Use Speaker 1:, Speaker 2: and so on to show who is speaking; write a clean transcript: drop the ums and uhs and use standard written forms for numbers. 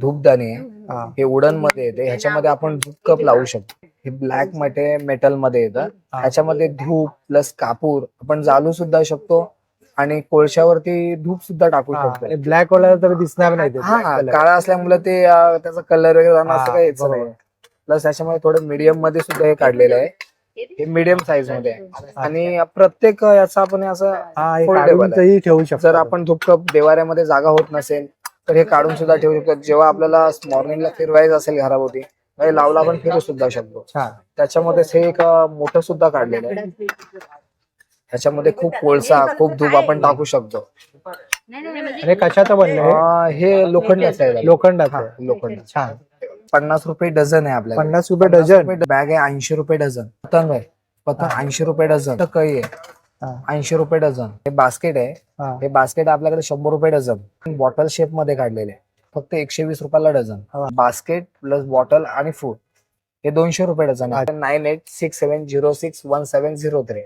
Speaker 1: धूपदाणी आहे.
Speaker 2: हा.
Speaker 1: हे वुडन मध्ये येते. ह्याच्यामध्ये आपण धूप कप लावू शकतो. हे ब्लॅक मध्ये मेटल मध्ये येतं.
Speaker 2: हा.
Speaker 1: ह्याच्यामध्ये धूप प्लस कापूर आपण जाळू सुद्धा शकतो आणि कोळशावरती धूप सुद्धा टाकू शकतो.
Speaker 2: ब्लॅक वाला तर दिसणार नाही ते.
Speaker 1: हा, काळा असल्यामुळे ते त्याचा कलर वगैरे जाणं असं काही यायचं नाही. प्लस याच्यामध्ये थोडं मीडियम मध्ये सुद्धा हे काढलेलं आहे. हे मीडियम साईज मध्ये आहे. आणि प्रत्येक याचा आपण असं फोल्डेबल आहे.
Speaker 2: ठेवू शकतो.
Speaker 1: जर आपण धूप कप देवाऱ्यामध्ये जागा होत नसेल तर हे काढून सुद्धा ठेवू शकतो. जेव्हा आपल्याला मॉर्निंगला फिरवायचं असेल घराभोवती हे लावला आपण फिरू सुद्धा शकतो. त्याच्यामध्येच हे एक मोठं सुद्धा काढलेलं आहे. ह्याच्यामध्ये खूप कोळसा खूप धूप आपण टाकू शकतो.
Speaker 2: अरे कशाचं बनलं
Speaker 1: हे लोखंडाचं आहे. लोखंड.
Speaker 2: छान.
Speaker 1: 50 रुपये डझन आहे आपल्याला.
Speaker 2: 50 रुपये डझन.
Speaker 1: बॅग आहे 80 रुपये डझन. पतंग आहे. पतंग 80 रुपये डझन. कळी आहे 80 रुपये डझन. हे बास्केट आहे. हे बास्केट आपल्याकडे 100 रुपये डझन. बॉटल शेप मध्ये काढलेले फक्त 120 रुपयाला डझन. बास्केट प्लस बॉटल आणि फूड हे 200 रुपये डझन. 9867061703